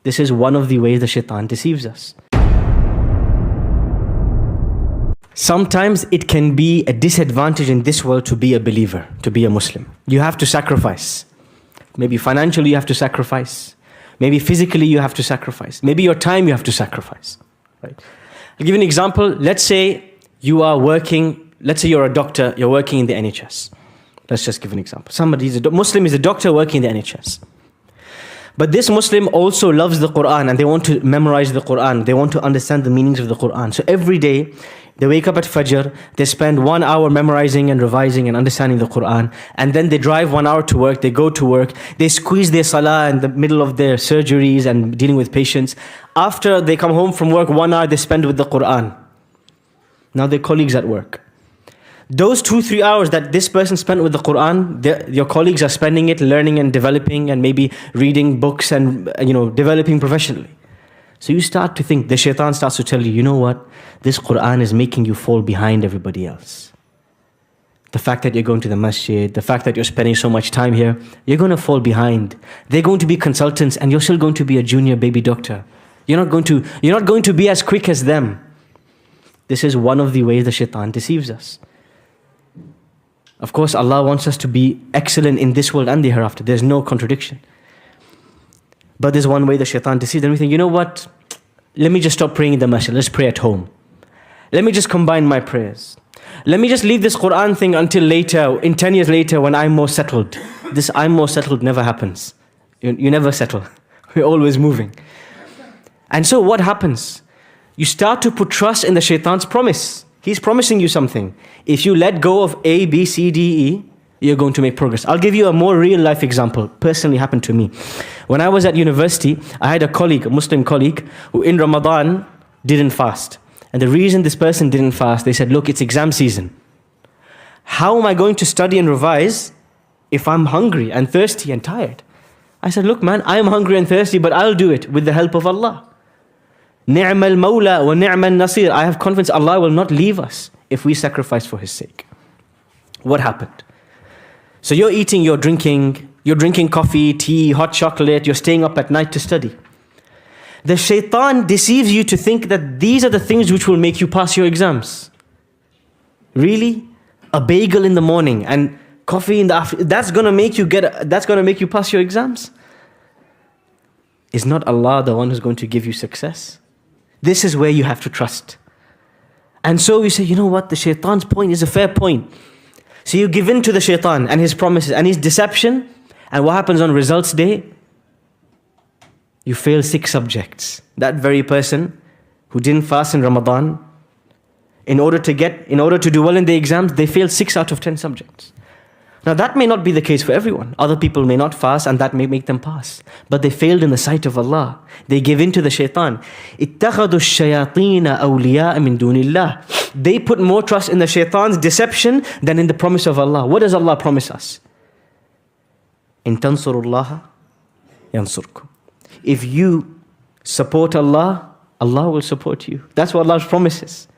This is one of the ways the shaitan deceives us. Sometimes it can be a disadvantage in this world to be a believer, to be a Muslim. You have to sacrifice. Maybe financially you have to sacrifice. Maybe physically you have to sacrifice. Maybe your time you have to sacrifice. Right? I'll give you an example. Let's say you are working, let's say you're a doctor, you're working in the NHS. Let's just give an example. Muslim is a doctor working in the NHS. But this Muslim also loves the Quran and they want to memorize the Quran. They want to understand the meanings of the Quran. So every day, they wake up at Fajr, they spend 1 hour memorizing and revising and understanding the Quran. And then they drive 1 hour to work, they go to work, they squeeze their salah in the middle of their surgeries and dealing with patients. After they come home from work, 1 hour they spend with the Quran. Now they're colleagues at work. Those 2-3 hours that this person spent with the Quran, your colleagues are spending it learning and developing and maybe reading books and developing professionally. So you start to think, the shaitan starts to tell you, you know what? This Quran is making you fall behind everybody else. The fact that you're going to the masjid, the fact that you're spending so much time here, you're going to fall behind. They're going to be consultants and you're still going to be a junior baby doctor. You're not going to be as quick as them. This is one of the ways the shaitan deceives us. Of course, Allah wants us to be excellent in this world and the hereafter. There's no contradiction. But there's one way the shaitan deceives. Then we think, you know what? Let me just stop praying in the masjid. Let's pray at home. Let me just combine my prayers. Let me just leave this Quran thing until later, in 10 years later when I'm more settled. This I'm more settled never happens. You never settle. We're always moving. And so what happens? You start to put trust in the shaitan's promise. He's promising you something. If you let go of A, B, C, D, E, you're going to make progress. I'll give you a more real life example. Personally happened to me. When I was at university, I had a Muslim colleague, who in Ramadan didn't fast. And the reason this person didn't fast, they said, look, it's exam season. How am I going to study and revise if I'm hungry and thirsty and tired? I said, look man, I am hungry and thirsty, but I'll do it with the help of Allah. Ni'mal Mawla wa ni'mal Nasir. I have confidence Allah will not leave us if we sacrifice for His sake. What happened? So you're eating, you're drinking coffee, tea, hot chocolate, you're staying up at night to study. The shaitan deceives you to think that these are the things which will make you pass your exams. Really? A bagel in the morning and coffee in the afternoon, that's going to make you pass your exams? Is not Allah the one who's going to give you success? This is where you have to trust. And so you say, you know what, the shaitan's point is a fair point. So you give in to the shaitan and his promises and his deception, and what happens on results day? You fail 6 subjects. That very person who didn't fast in Ramadan, in order to do well in the exams, they failed 6 out of 10 subjects. Now that may not be the case for everyone. Other people may not fast and that may make them pass. But they failed in the sight of Allah. They give in to the shaitan. اتَّخَذُوا الشَّيَاطِينَ أَوْلِيَاءَ مِن دُونِ اللَّهِ. They put more trust in the shaitan's deception than in the promise of Allah. What does Allah promise us? إِن تَنصُرُوا اللَّهَ يَنصُرْكُمْ. If you support Allah, Allah will support you. That's what Allah promises.